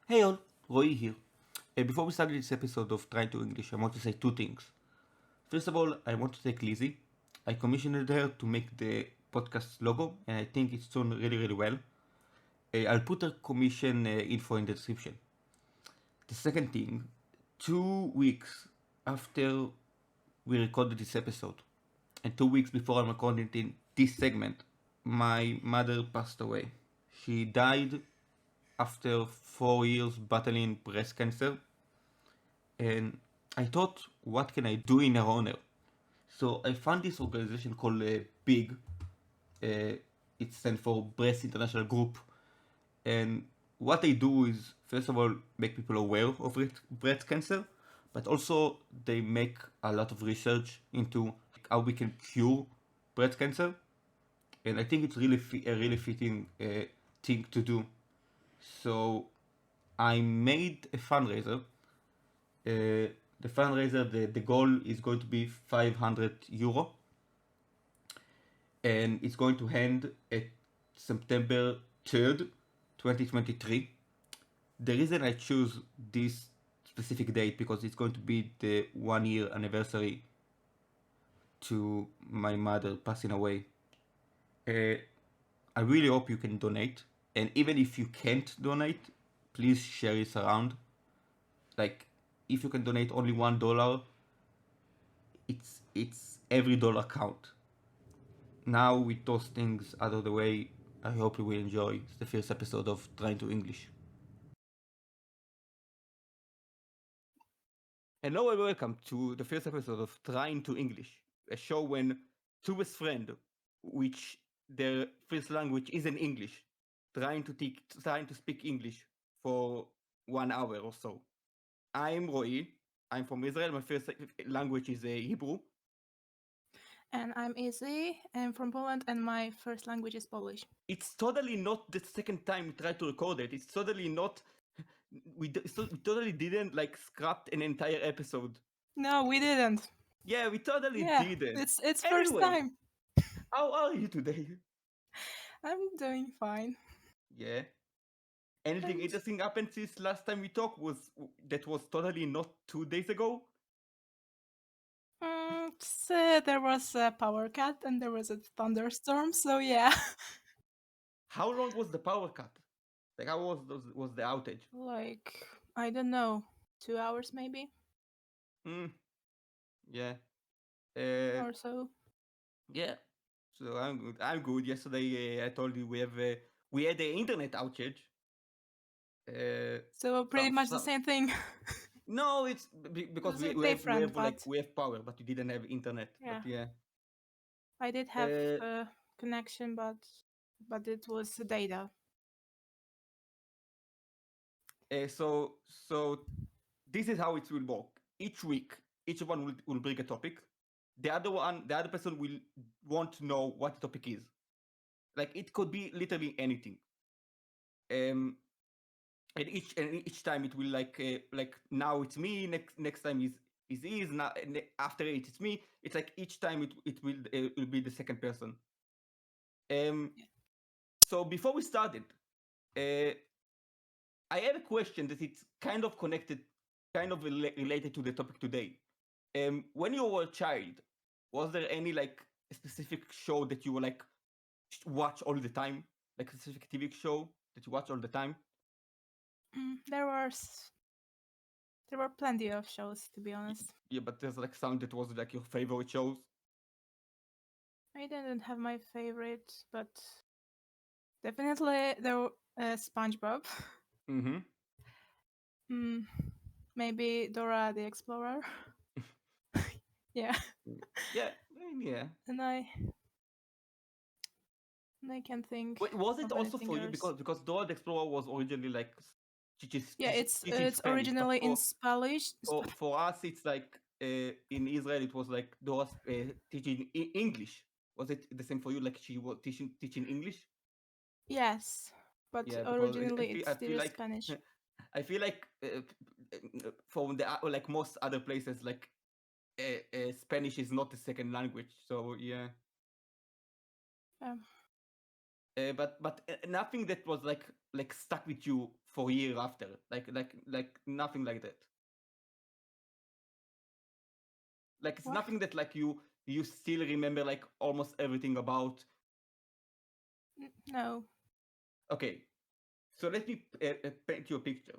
Hey all, Roei here. Before we start this episode of Trying to English, I want to say two things. First of all, I want to thank Lizzy. I commissioned her to make the podcast logo, and I think it's done really, really well. I'll put her commission info in the description. The second thing, 2 weeks after we recorded this episode, and 2 weeks before I'm recording this segment, my mother passed away. She died after 4 years battling breast cancer, and I thought, what can I do in her honor? So I found this organization called BIG. Uh, it stands for Breast International Group, and what they do is, first of all, make people aware of breast cancer, but also they make a lot of research into how we can cure breast cancer, and I think it's really a really fitting thing to do. So I made a fundraiser. The fundraiser, the goal is going to be €500, and it's going to end at September 3rd, 2023. The reason I choose this specific date because it's going to be the 1 year anniversary to my mother passing away. Uh, I really hope you can donate, and even if you can't donate, please share it around. Like, if you can donate only $1, it's every dollar count. Now with those things out of the way, I hope you will enjoy the first episode of Trying to English. Hello and welcome to the first episode of Trying to English, a show when two best friends, which their first language isn't English, trying to speak English for 1 hour or so. I'm Roei. I'm from Israel. My first language is Hebrew. And I'm Izzy. I'm from Poland, and my first language is Polish. It's totally not the second time we tried to record it. It's totally not. We totally didn't like scrap an entire episode. No, we didn't. Yeah, we totally Yeah, didn't. it's first Anyway, time. how are you today? I'm doing fine. Yeah. Anything And interesting happened since last time we talked? That was totally not 2 days ago? so there was a power cut and there was a thunderstorm. So yeah, How long was the power cut? Like, how was the outage? like I don't know, 2 hours maybe Hmm. Yeah. Uh. or so. Yeah. So I'm good. I'm good. Yesterday I told you we had the internet outage. So pretty Some much the some. same thing. No, it's because It's we have different, but we have power, but you didn't have internet. But yeah, yeah. I did have Uh, connection, but it was data. so this is how it will work. Each week, each one will bring a topic. The other person will want to know what the topic is. Like, it could be literally anything. Um, and each time it will like now it's me. Next time is now. After it's me. It's like each time it will be the second person. Um. So before we started, uh, I have a question that it's kind of connected, kind of related to the topic today. When you were a child, was there any like specific show that you were like watch all the time, like a specific TV show that you watch all the time? There were plenty of shows, to be honest. Yeah, but there's like some that was like your favorite shows. I didn't have my favorite, but definitely there were SpongeBob. Mm-hmm. mm, Maybe Dora the Explorer. Yeah, Yeah, yeah. and I can't think Wait, was it of also anything for you else. because Dora the Explorer was originally like Yeah, it's teaching it's Spanish, but originally in Spanish. for us it's like in Israel it was like Dora teaching English. Was it the same for you? Like she was teaching English? Yes, but Yeah, because originally it's I still feel like Spanish. I feel like from the like most other places like Spanish is not the second language. So yeah. Um, But nothing that was like stuck with you for a year after, like nothing like that. Like it's What? nothing that like you still remember like almost everything about. No. Okay, so let me paint you a picture.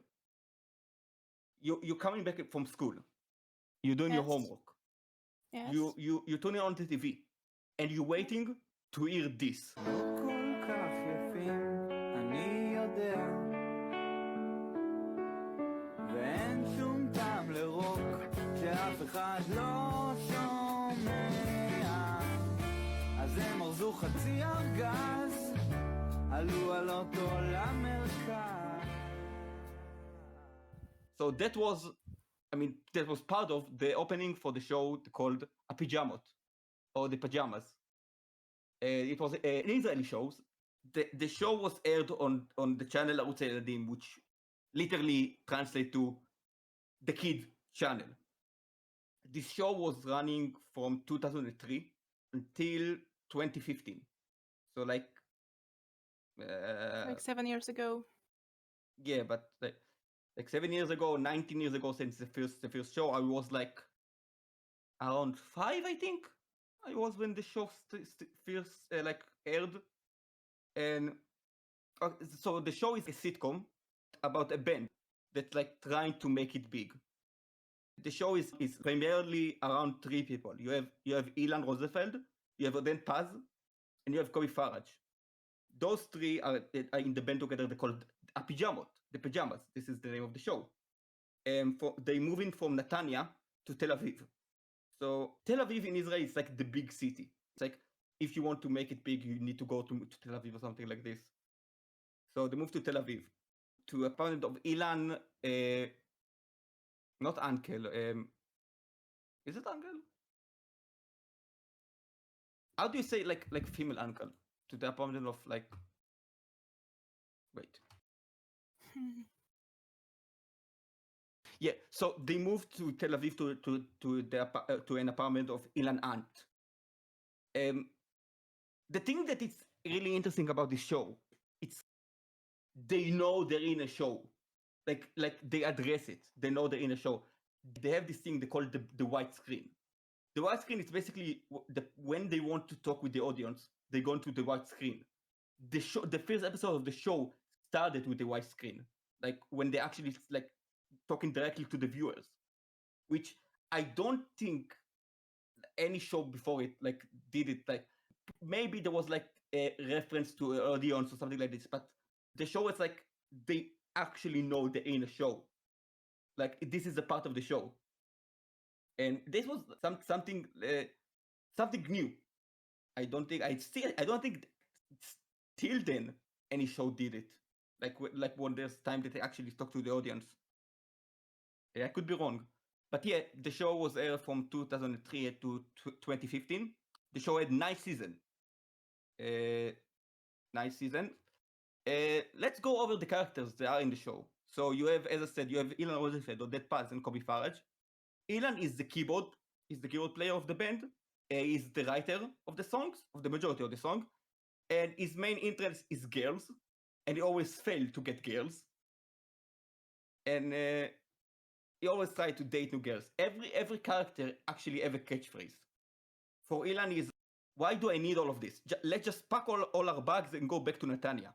You're coming back from school. You're doing your Yes. homework. Yes. You turn it on the TV, and you're waiting to hear this. כל כך יפים, אני יודע, ואין שום טעם לרוק, שאף אחד לא שומע. אז הם ארזו חצי ארגז, עלו על אוטו למרכז. So that was part of the opening for the show called הפיג'מות, or the pajamas. It was an Israeli show. The show was aired on the channel ערוץ הילדים, which literally translates to the kid channel. This show was running from 2003 until 2015. So like 7 years ago. yeah, but like 7 years ago, 19 years ago since the first show, I was like around 5, I think. I was when the show first like aired, and so the show is a sitcom about a band that's like trying to make it big. The show is primarily around 3 people. You have Ilan Rosenfeld, you have Oden Paz, and you have Kobe Farage. Those 3 are in the band together. They're called ep1-Hapijamot, the pajamas. This is the name of the show. They moving from Netanya to Tel Aviv. So Tel Aviv in Israel is like the big city. It's like if you want to make it big, you need to go to Tel Aviv or something like this. So they moved to Tel Aviv, to a apartment of Ilan, not uncle. Is it uncle? How do you say like female uncle? To the apartment of like. Wait. Yeah, so they moved to Tel Aviv to an apartment of Ilan aunt. The thing that is really interesting about this show, it's they know they're in a show, like they address it. They know they're in a show. They have this thing they call the white screen. The white screen is basically when they want to talk with the audience, they go into the white screen. The first episode of the show started with the white screen, like when they actually like talking directly to the viewers, which I don't think any show before it like did it. Like maybe there was like a reference to an audience or something like this, but the show is like they actually know they're in a show. Like this is a part of the show, and this was something new. I don't think till then any show did it. Like when there's time that they actually talk to the audience. I could be wrong, but yeah, the show was aired from 2003 to 2015. The show had 9 seasons. 9 seasons. Let's go over the characters that are in the show. So you have, as I said, you have Ilan Rosenfeld, Oden Paz, and Kobe Farage. Ilan is the keyboard player of the band. He's the writer of the songs, of the majority of the song, and his main interest is girls, and he always fails to get girls. And he always tries to date new girls. Every character actually have a catchphrase. For Ilan is, why do I need all of this? Let's just pack all our bags and go back to Netanya.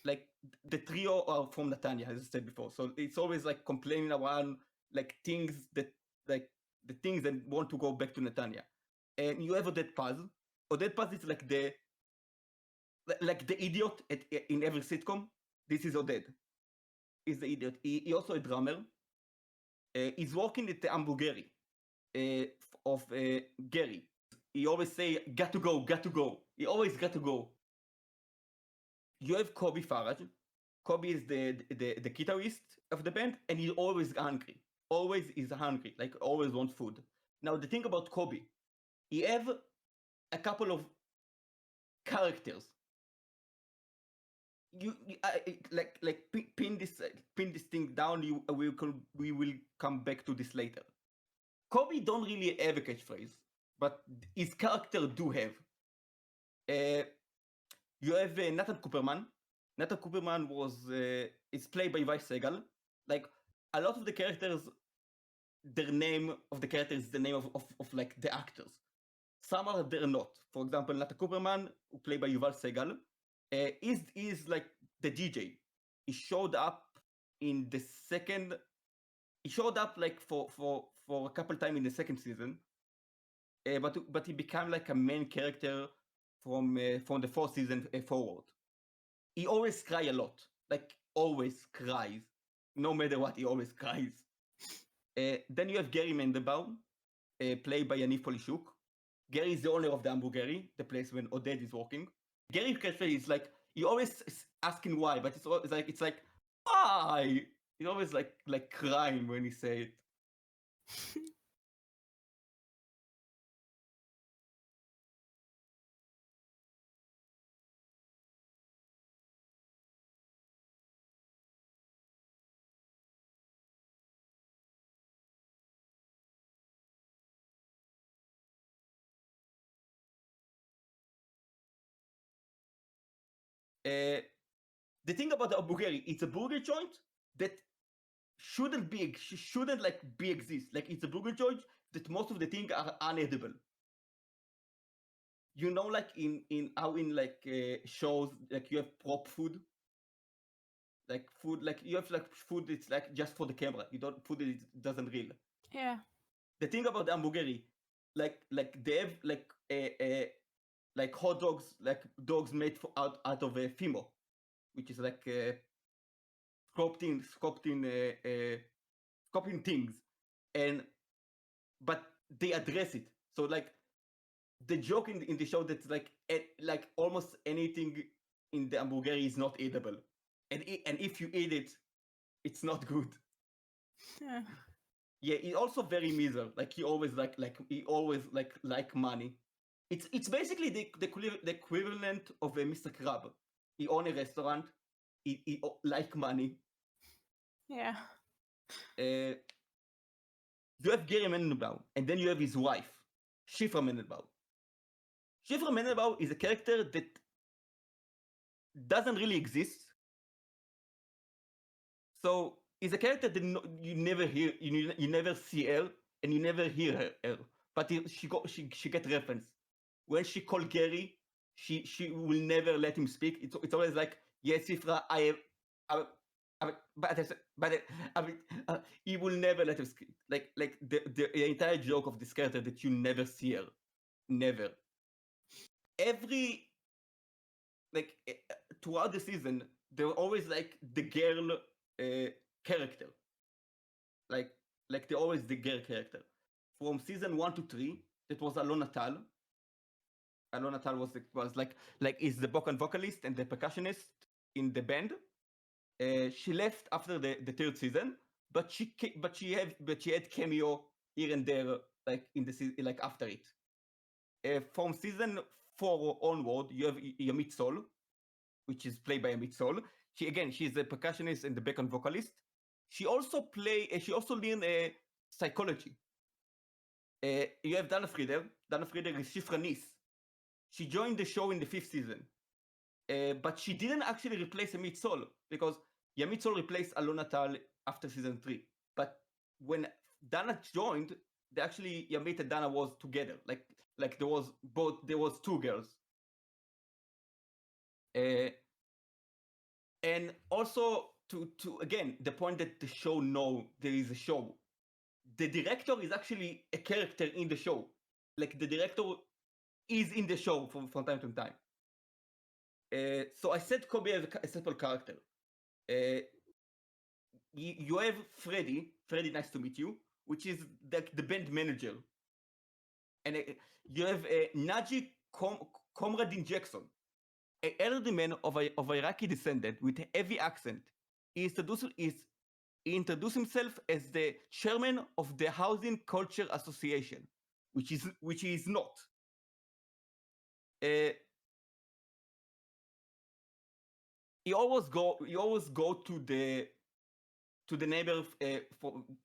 Like the trio are from Netanya, as I said before. So it's always like complaining around like things that like the things that want to go back to Netanya. And you have Oden Paz. Oden Paz is like the idiot in every sitcom. This is Oded. He's the idiot. He also a drummer. He's working at the Hamburgeri of Gary. He always say, got to go. He always got to go. You have Kobe Farage. Kobe is the guitarist of the band, and he's always hungry. Always is hungry, like always wants food. Now the thing about Kobe, he have a couple of characters. Pin this thing down. We will come back to this later. Kobe don't really have a catchphrase, but his character do have. You have Nathan Cooperman. Nathan Cooperman was is played by Vai Segal. Like a lot of the characters, their name of the character is the name of like the actors. Some are they're not. For example, Nata Cooperman, who played by Yuval Segal, is like the DJ. He showed up in the second. He showed up like for a couple times in the second season, but he became like a main character from the fourth season forward. He always cry a lot, like always cries, no matter what. He always cries. Then you have Gary Mendelbaum, played by Yaniv Polishuk. Gary is the owner of the Hamburgeri, the place when Oded is working. Gary's catchphrase is like, he always asking why, but it's like why? He's always like crying when he say it. The thing about the Hamburgeri, it's a burger joint that shouldn't like be exist. Like it's a burger joint that most of the things are unedible. You know, like in how in like shows, like you have prop food, like food, like you have like food it's like just for the camera. You don't food it doesn't real. Yeah. The thing about the Hamburgeri, like they have like hot dogs, like dogs made out of Fimo, which is like sculpting things, but they address it. So like the joke in the show that's like almost anything in the Hamburgeri is not edible, and if you eat it, it's not good. Yeah. Yeah, he's also very miserable. Like he always he always like money. It's basically the equivalent of a Mr. Crab. He own a restaurant. He like money. Yeah. You have Gary Mendelbaum, and then you have his wife, Shifra Mendelbaum. Shifra Mendelbaum is a character that doesn't really exist. So is a character that you never hear, you never see her, and you never hear her. But she get reference. When she call Gary, she will never let him speak. It's always like, yes, Sifra, but he will never let him speak. Like the entire joke of this character that you never see her, never. Every like throughout the season, there were always like the girl character, like they're always the girl character. From season 1 to 3, that was Alona Tal. Alona Tal was like is the vocal vocalist and the percussionist in the band. She left after the third season, but she had cameo here and there, like in the like after it. From season 4 onward, you have Yamit Sol, which is played by Yamit Sol. She's a percussionist and the background vocalist. She also learned psychology. You have Dana Frieder. Dana Frieder is Shifra Nis. She joined the show in the 5th season, but she didn't actually replace Yamit Sol because Yamit Sol replaced Alona Tal after season 3. But when Dana joined, Yamit and Dana was together. Like there was two girls. And also to again the point that the show there is a show. The director is actually a character in the show. Like the director is in the show from time to time. So I said Kobe as a simple character. You have Freddy, nice to meet you, which is the band manager. And you have Naji Comradin Jackson, an elderly man of Iraqi descent with a heavy accent. He introduced himself as the chairman of the Housing Culture Association, which he is not. He always go to the neighbor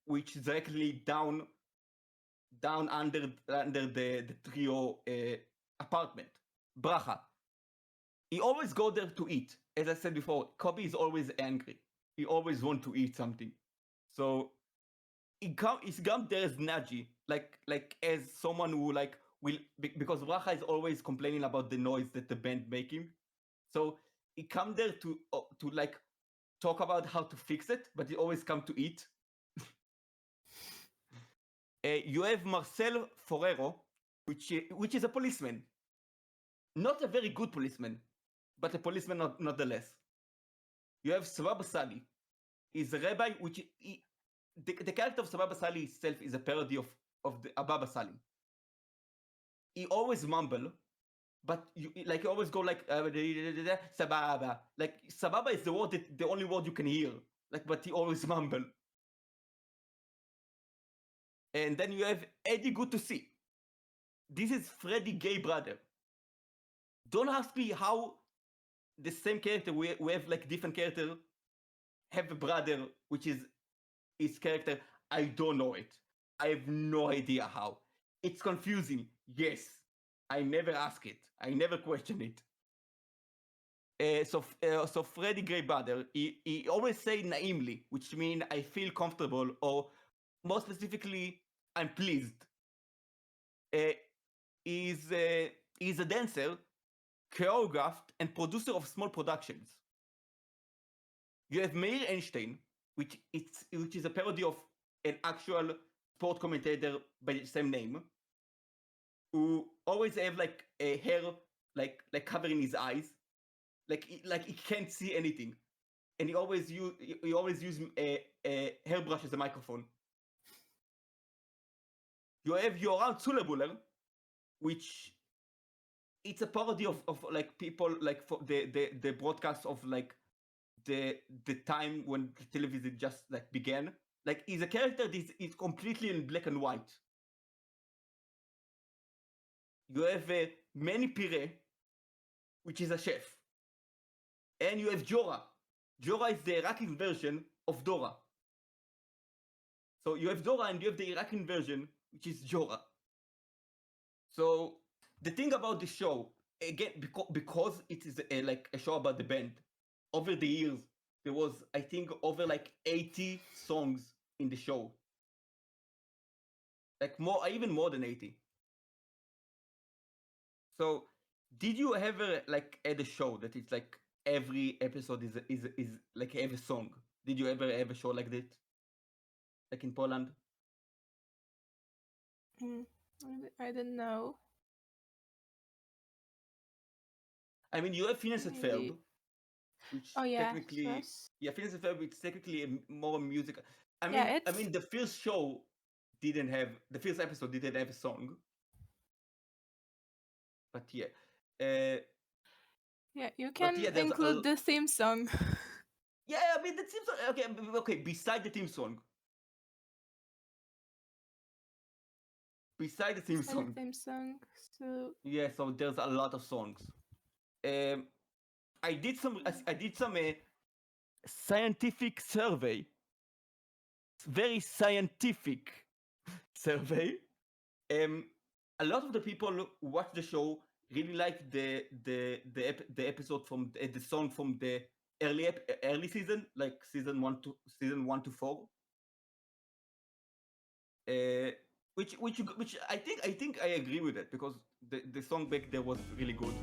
which is directly down under the trio apartment, Bracha. He always go there to eat. As I said before, Kobe is always angry. he always want to eat something. So it's come there as Naji, like as someone who like will because Bracha is always complaining about the noise that the band making. So he come there to like talk about how to fix it, but he always come to eat. You have Marcel Forero, which is a policeman, not a very good policeman, but a policeman nonetheless. You have Sababa Sali, is a rabbi, the character of Sababa Sali itself is a parody of the Ababa Sali. He always mumble, but you always go like Sababa. Like Sababa is the only word you can hear. Like, but he always mumble. And then you have Eddie Good to See. This is Freddy gay brother. Don't ask me how the same character we have like different character have a brother which is his character. I don't know it. I have no idea how. It's confusing. Yes. I never ask it. I never question it. So Freddy Grey Brother, he always say naimly, which means I feel comfortable, or more specifically, I'm pleased. He's a dancer, choreographed, and producer of small productions. You have Meir Einstein, which is a parody of an actual sport commentator by the same name, who always have like a hair like covering his eyes, like he can't see anything, and he always use a hairbrush as a microphone. You have Yoram Zulebuller, which it's a parody of like people like for the broadcast of like the time when television just like began. Like he's a character that is completely in black and white. You have Manny Pire, which is a chef, and you have Jora. Jora is the Iraqi version of Dora. So you have Dora and you have the Iraqi version, which is Jora. So the thing about the show, again, because it is like a show about the band, over the years, there was, I think, over like 80 songs in the show. Like even more than 80. So did you ever like add a show that it's like every episode is like every song? Did you ever have a show like that? Like in Poland? I don't know. I mean, you have Phineas and Ferb, Maybe. which Oh yeah, technically, yes. Phineas and Ferb, it's technically more music. I Yeah, mean, the first show the first episode didn't have a song, but yeah. Yeah, you can yeah, there's include the theme song. Yeah, I mean the theme song. Okay. Beside the theme song. Beside the theme song. So Yeah, so there's a lot of songs. I did some scientific survey. Very scientific survey. A lot of the people who watch the show really like the episode from the song from the early season, like season 1 to 4. Which I think I agree with it, because the song back there was really good.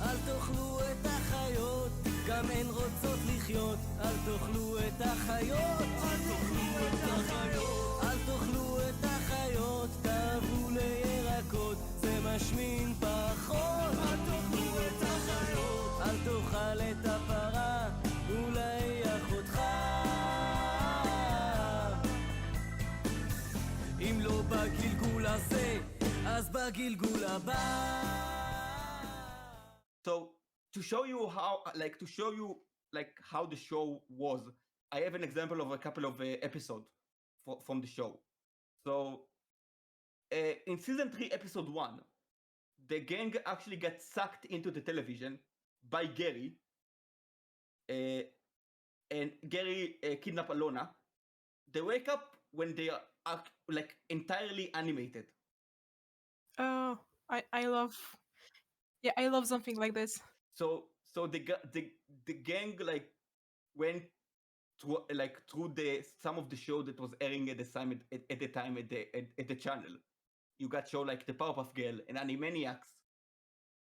אל תאכלו את החיות, גם הן רוצות לחיות. אל תאכלו את החיות, אל תאכלו את החיות. אל תאכלו את החיות, תעברו לירקות, זה משמין פחות. אל תאכלו את החיות, אל תאכל את הפרה, אולי אחותך. אם לא בגלגול הזה, אז בגלגול הבא. So to show you how the show was, I have an example of a couple of episodes from the show. So in season 3, episode 1, the gang actually gets sucked into the television by Gary, and Gary kidnap Alona. They wake up when they are like entirely animated. oh, I love. Yeah, I love something like this. So the gang like went through the some of the show that was airing at the time at the channel. You got show like the Powerpuff Girl and Animaniacs,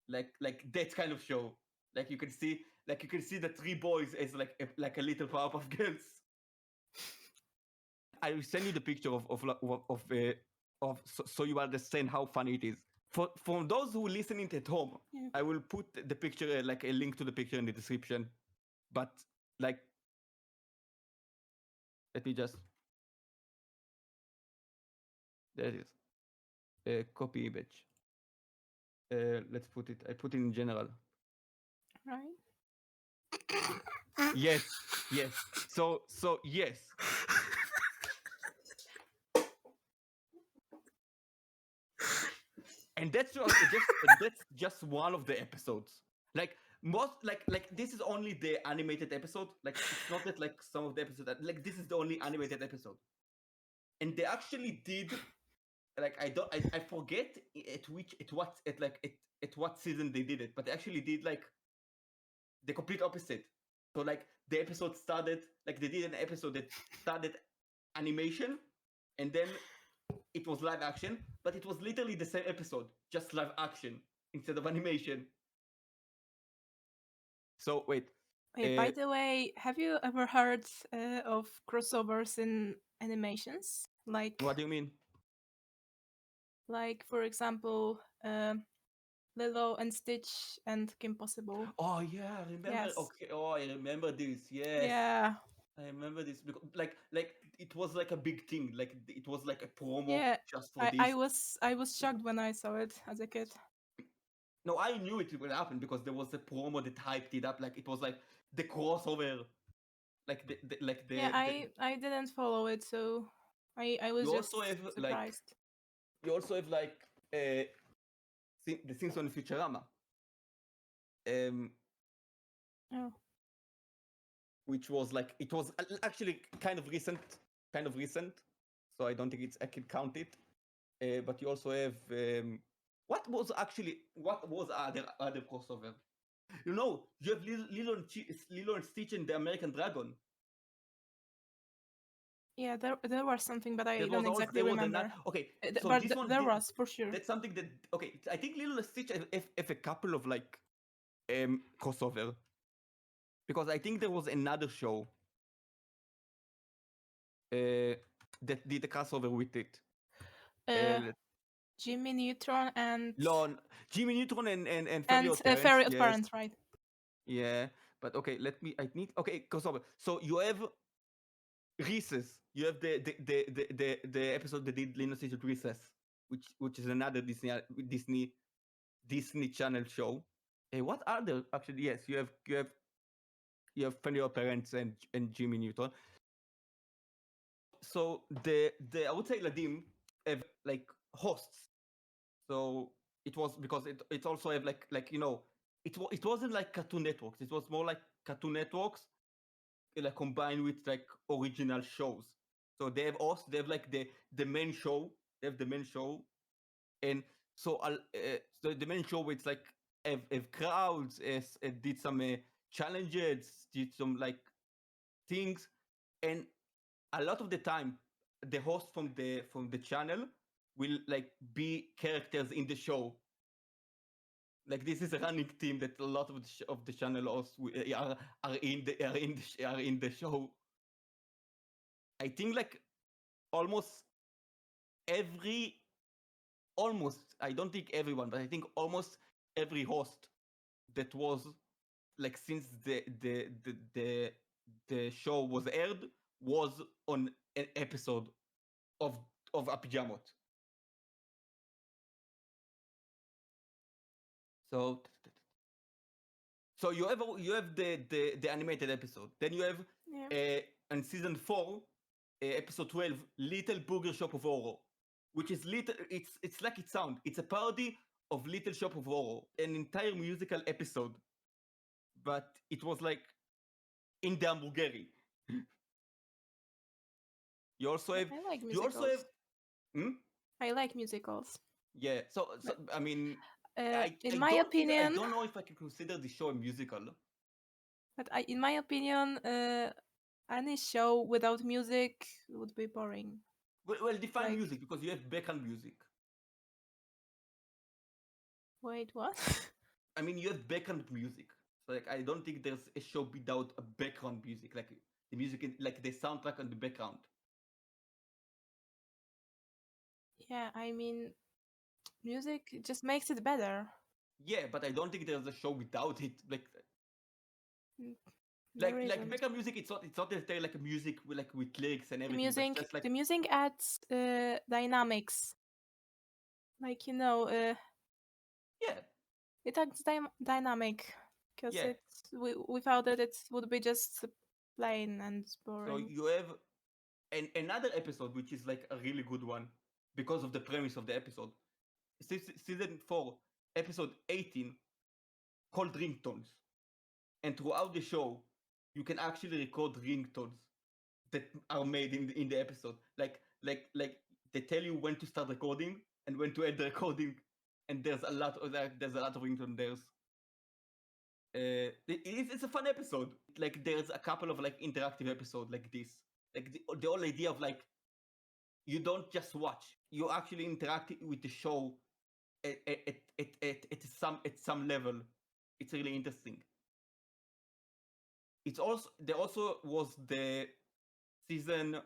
like that kind of show. Like you can see the three boys as like a little Powerpuff Girls. I will send you the picture so you understand how funny it is. For those who listening at home, Yeah. I will put the picture like a link to the picture in the description. But like, let me just. There it is. Copy image. Let's put it. I put it in general. Right. Yes. So yes. And that's just one of the episodes. Like most like this is only the animated episode. Like it's not that like some of the episodes like this is the only animated episode. And they actually did like I forget at what season they did it, but they actually did like the complete opposite. So like the episode started like they did an episode that started animation and then it was live action, but it was literally the same episode, just live action instead of animation. So wait. By the way, have you ever heard of crossovers in animations? Like, What do you mean? like for example, Lilo and Stitch and Kim Possible. Oh yeah, I remember. Yes. Okay. Oh, I remember this. Yes. Yeah. I remember this because like it was like a big thing. Like it was like a promo Yeah. just for this. I was shocked when I saw it as a kid. No, I knew it would happen because there was a promo that hyped it up. Like it was like the crossover, like the. Yeah, I didn't follow it, so I was You just also have surprised. you also have like the Simpsons Futurama. Oh. Which was like it was actually kind of recent, so I don't think I can count it. But you also have what was other crossover? You know, you have Lilo and Stitch and the American Dragon. Yeah, there was something, but I There don't was exactly remember. okay, so But this one there was for sure. That's something that okay. I think Lilo and Stitch have a couple of like crossover because I think there was another show that did a crossover with it. Jimmy Neutron and Jimmy Neutron and Fairy yes. Parents, right? Yeah, but okay, crossover. So you have Recess. You have the episode that did Lino Stitch Recess, which is another Disney Channel show. What are there actually? Yes, you have Fairy Parents and Jimmy Neutron. So the I would say Ladim have like hosts. So it was because it also have like you know it wasn't like Cartoon Networks. It was more like Cartoon Networks like combined with like original shows. So they have hosts. They have like the main show. They have the main show, and so so the main show it's like have crowds, did some challenges, did some like things, and a lot of the time the host from the channel will like be characters in the show. Like this is a running theme that a lot of the channel hosts are in the show. I think like almost I don't think everyone, but I think almost every host that was like since the show was aired was on an episode of ep1-Hapijamot. So you have the animated episode. Then you have in season 4, episode 12, Little Burger Shop of Horror, which is it's like it sounds. It's a parody of Little Shop of Horror, an entire musical episode, but it was like in the Hamburgeri. You also have. I like musicals. You also have. I like musicals. Yeah. So I mean, in my opinion, I don't know if I can consider the show a musical. But in my opinion, any show without music would be boring. Well, define Like- music, because you have background music. Wait, what? I mean, you have background music. So like, I don't think there's a show without a background music, like the music, like the soundtrack on the background. Yeah, I mean, music just makes it better. Yeah, but I don't think there's a show without it. There Like isn't. background music, it's not necessarily like a music with lyrics and The everything. But music, just like the music adds dynamics. Like yeah, it adds dynamic because Yeah. without it, it would be just plain and so boring. you have another episode which is like a really good one because of the premise of the episode. Season 4, episode 18, called Ringtones. And throughout the show, you can actually record ringtones that are made in the episode. Like they tell you when to start recording and when to end the recording, and there's a lot of ringtone. It's a fun episode. Like there's a couple of like interactive episodes like this. Like the whole idea of like you don't just watch, you actually interact with the show at some level. It's really interesting. There also was the season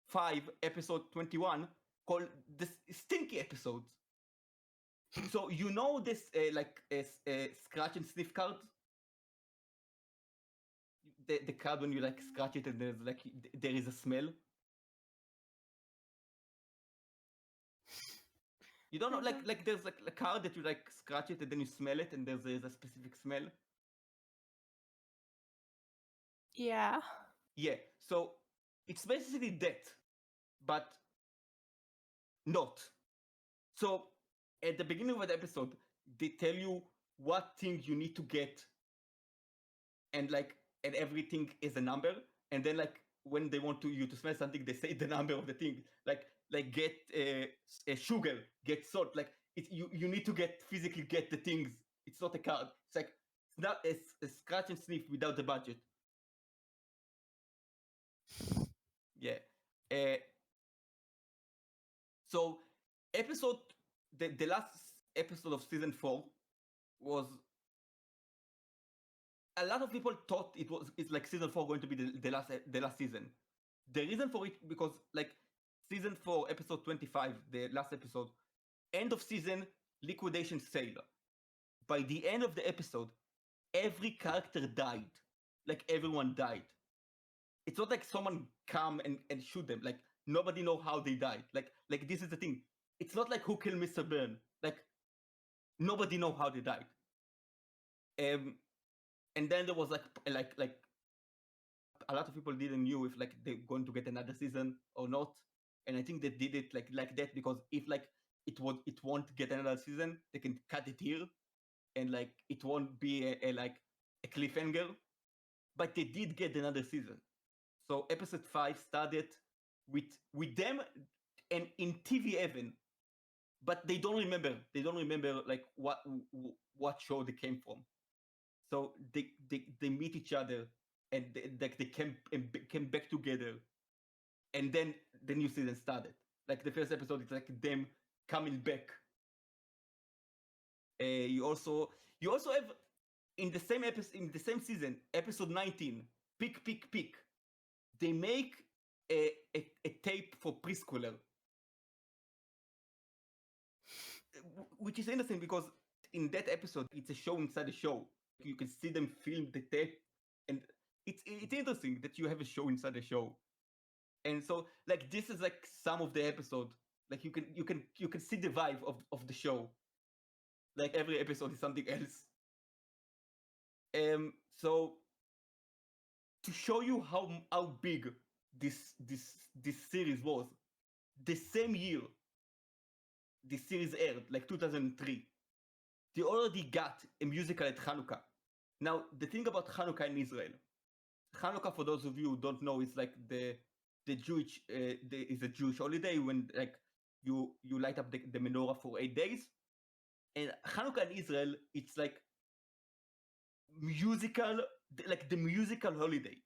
5 episode 21 called the stinky episodes. So you know this scratch and sniff card, the card when you like scratch it and there is a smell. You don't know, like there's like a card that you like scratch it and then you smell it and there's a specific smell. Yeah. Yeah, so it's basically that, but not. So at the beginning of the episode, they tell you what thing you need to get, and everything is a number, and then like when they want you to smell something, they say the number of the thing. Like get sugar, get salt. Like you need to physically get the things. It's not a card. It's like it's not a scratch and sniff without the budget. Yeah. So the last episode of season 4 was, a lot of people thought it's like season 4 going to be the last season. The reason for it, because like season 4 episode 25, the last episode, end of season liquidation sale. By the end of the episode, every character died. Like everyone died. It's not like someone come and shoot them. Like nobody know how they died. Like this is the thing. It's not like who killed Mr. Burn. Like nobody know how they died. And then there was like a lot of people didn't know if like they're going to get another season or not. And I think they did it like that because if like it won't get another season, they can cut it here, and like it won't be a cliffhanger. But they did get another season. So episode 5 started with them and in TV Heaven, but they don't remember. They don't remember like what show they came from. So they meet each other and they came back together, and then the new season started. Like the first episode, it's like them coming back. You also have in the same season, episode 19, pick. They make a tape for preschooler, which is interesting because in that episode, it's a show inside a show. You can see them film the tape, and it's interesting that you have a show inside a show. And so like this is like some of the episode. Like you can see the vibe of the show. Like every episode is something else. So to show you how big this series was, the same year the series aired, like 2003, they already got a musical at Hanukkah. Now the thing about Hanukkah in Israel, Hanukkah, for those of you who don't know, is like the Jewish is a Jewish holiday when like you light up the menorah for 8 days. And Hanukkah in Israel, it's like musical like the musical holiday.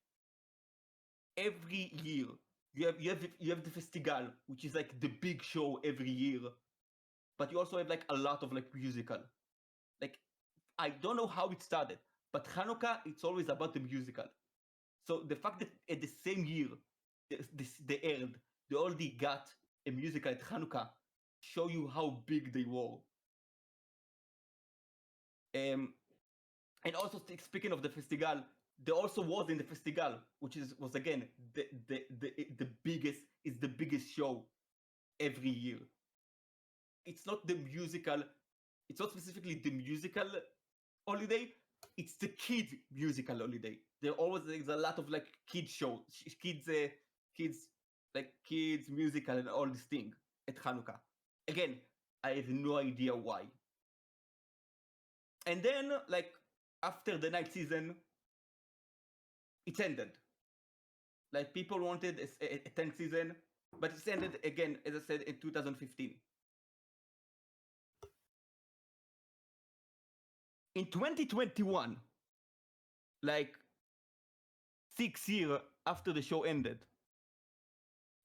Every year you have the festival, which is like the big show every year, but you also have like a lot of like musical. Like I don't know how it started, but Hanukkah it's always about the musical. So the fact that at the same year they already got a musical at Hanukkah show you how big they were. And also speaking of the festival, there also was in the festival, which was again the biggest show every year. It's not the musical, it's not specifically the musical holiday, it's the kid musical holiday. There's a lot of like kids shows, kids musical and all this thing at Hanukkah. Again, I have no idea why. And then like after the ninth season, it ended. Like people wanted a 10th season, but it ended again, as I said, in 2015. In 2021, like 6 years after the show ended,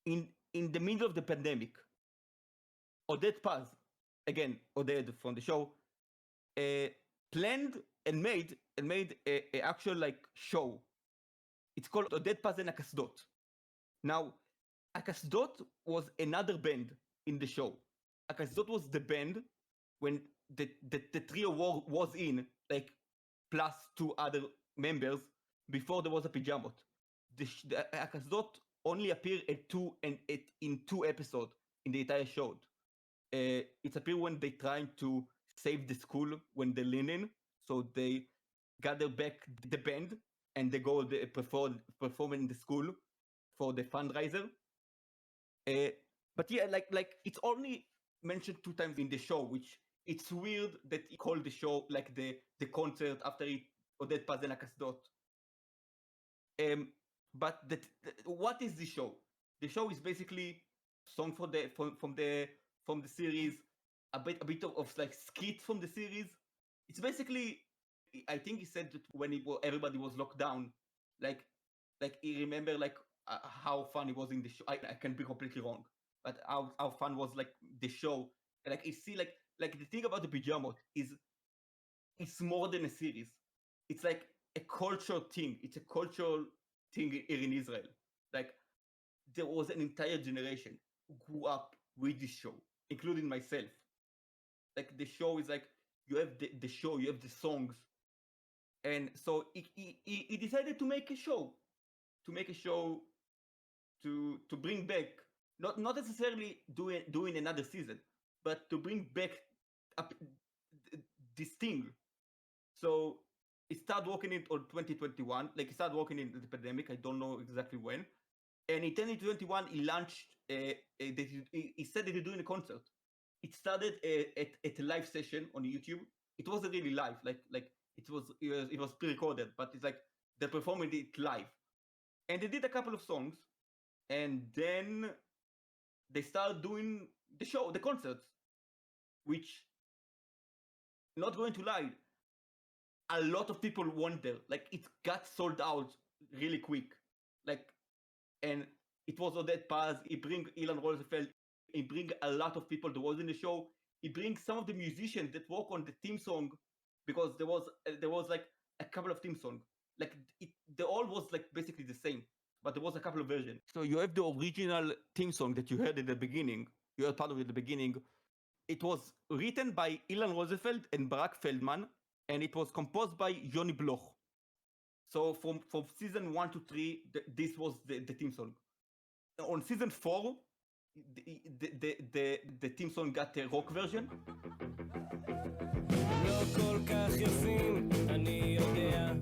in the middle of the pandemic, Oded Paz, again Oded from the show, planned and made a actual like show. It's called Oded Paz and Akasdot. Now, Akasdot was another band in the show. Akasdot was the band when the trio was in, like, plus 2 other members, before there was a Pijamot. The Akasdot only appeared in 2 episodes in the entire show. It appeared when they trying to save the school when they lean in, so they gather back the band and they go perform in the school for the fundraiser. But yeah, like it's only mentioned 2 times in the show, which it's weird that he called the show like the concert after it Oded Paz and Akasdot. But what is the show? The show is basically song from the series, a bit of like skit from the series. It's basically, I think he said that when everybody was locked down, like he remember like how fun it was in the show. I can be completely wrong, but how fun was like the show. Like you see, like the thing about the Pijamot is it's more than a series. It's like a cultural thing. It's a cultural thing here in Israel. Like there was an entire generation who grew up with this show, including myself. Like the show is like, you have the show, you have the songs, and so he decided to make a show, to bring back, not necessarily doing another season, but to bring back up this thing. So he started working it on 2021, like he started working in the pandemic, I don't know exactly when, and in 2021 he launched he said that he's doing a concert. It started at a live session on YouTube. It wasn't really live, like it was pre-recorded, but it's like they're performing it live. And they did a couple of songs, and then they started doing the show, the concerts, which, not going to lie, a lot of people went there. Like it got sold out really quick. Like, and it was Oded Paz, he bring Ilan Roosevelt, he bring a lot of people that was in the show. He brings some of the musicians that work on the theme song, because there was like a couple of theme songs. Like they all was like basically the same, but there was a couple of versions. So you have the original theme song that you heard at the beginning. You heard part of it at the beginning. It was written by Ilan Roosevelt and Barak Feldman, and it was composed by Yoni Bloch. So from season 1 to 3, this was the theme song. On season 4, the theme song got a rock version. לא כל כך יפים, אני יודע.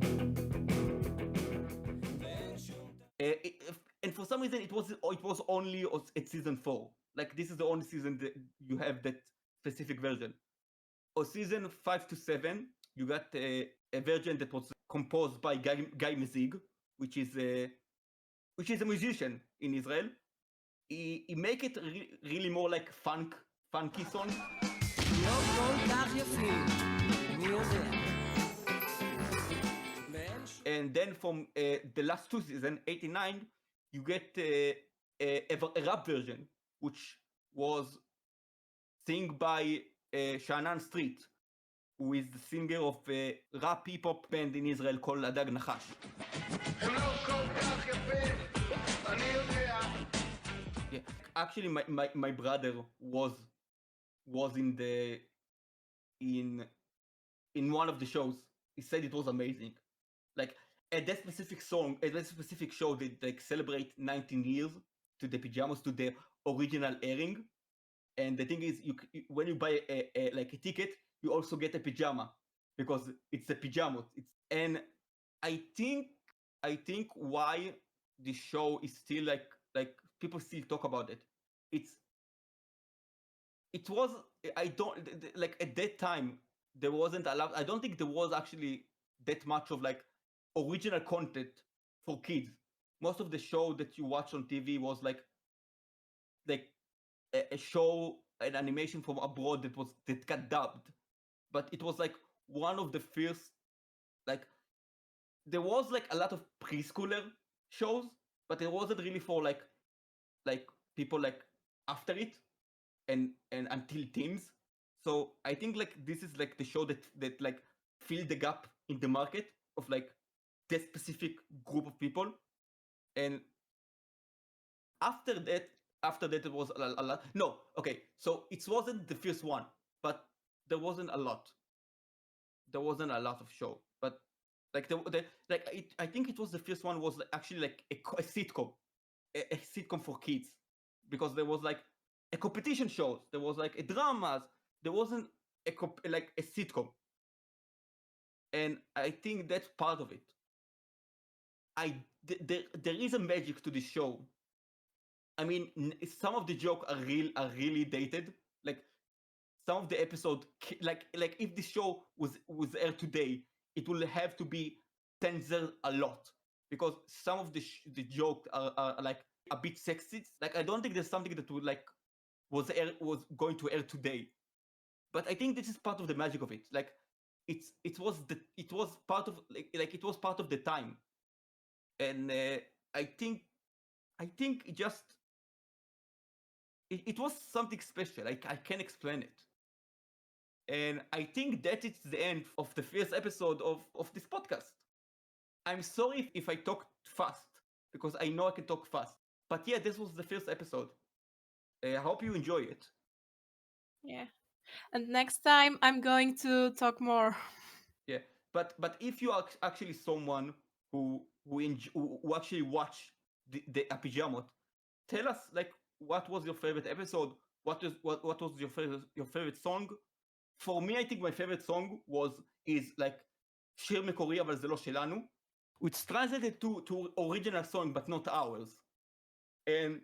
And for some reason it was only at season 4. Like this is the only season that you have that specific version. Or season 5 to 7, you got a version that was composed by Guy Mezig, which is a musician in Israel. He make it really more like funky song. לא כל כך יפים, אני יודע. ואין And then from the last two seasons, 89, you get a rap version, which was sung by Sha'anan Street, who is the singer of a rap hip-hop band in Israel called הדג נחש. הם לא כל כך יפים, אני יודע. Yeah. Actually, my brother was in one of the shows. He said it was amazing. Like at that specific song, at that specific show, they like celebrate 19 years to the Pyjamos, to the original airing. And the thing is, when you buy like a ticket, you also get a pajama because it's a pijamot. And I think why the show is still like people still talk about it. It was, I don't like at that time there wasn't a lot. I don't think there was actually that much of like original content for kids. Most of the show that you watch on TV was like a show, an animation from abroad that got dubbed, but it was like one of the first, like there was like a lot of preschooler shows, but it wasn't really for like people like after it and until teens. So I think like this is like the show that like filled the gap in the market of like that specific group of people. And after that it was a lot. No, okay, so it wasn't the first one, but there wasn't a lot of show, but like I think it was the first one was actually like a sitcom, a sitcom for kids, because there was like a competition shows, there was like a dramas, there wasn't like a sitcom. And I think that's part of it. There is a magic to this show. I mean, some of the jokes are really dated. Like some of the episode, like if the show was aired today, it will have to be censored a lot because some of the jokes are like a bit sexist. Like I don't think there's something that would like was going to air today. But I think this is part of the magic of it. Like it was part of like it was part of the time. And I think it just it was something special. I can't explain it. And I think that it's the end of the first episode of this podcast. I'm sorry if I talked fast, because I know I can talk fast. But yeah, this was the first episode. I hope you enjoy it. Yeah. And next time I'm going to talk more. Yeah, but if you are actually someone who actually watch the ep1-Hapijamot, tell us like what was your favorite episode? What was your favorite song? For me, I think my favorite song is like שיר מקורי אבל זה לא שלנו, which translated to original song but not ours. And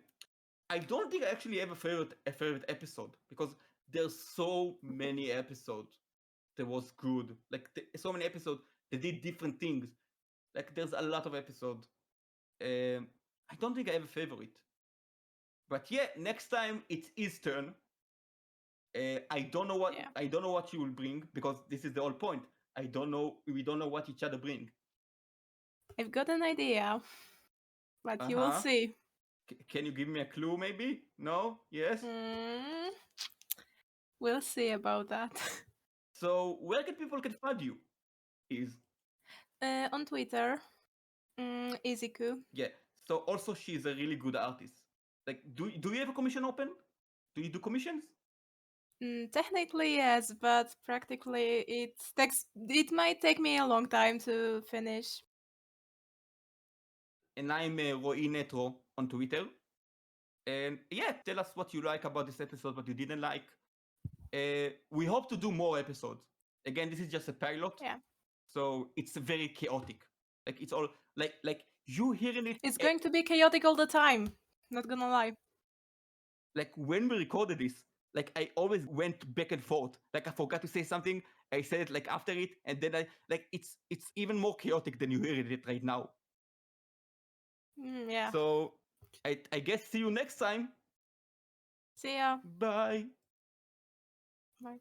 I don't think I actually have a favorite episode, because there's so many episodes that was good. Like so many episodes that did different things. Like there's a lot of episodes. I don't think I have a favorite. But yeah, next time it's his turn. I don't know what you will bring, because this is the whole point. We don't know what each other bring. I've got an idea, but you will see. Can you give me a clue maybe? No? Yes? We'll see about that. So where can people find you? On Twitter, Iziku. Yeah. So also she's a really good artist. Like, do you have a commission open? Do you do commissions? Technically yes, but practically it might take me a long time to finish. And I'm Roei Netro on Twitter. And yeah, tell us what you like about this episode, what you didn't like. We hope to do more episodes. Again, this is just a pilot. Yeah. So it's very chaotic. Like it's all like you hearing it. It's going to be chaotic all the time. Not gonna lie. Like when we recorded this, like I always went back and forth. Like I forgot to say something. I said it like after it, and then it's even more chaotic than you hear it right now. Yeah. So I guess see you next time. See ya. Bye. Bye.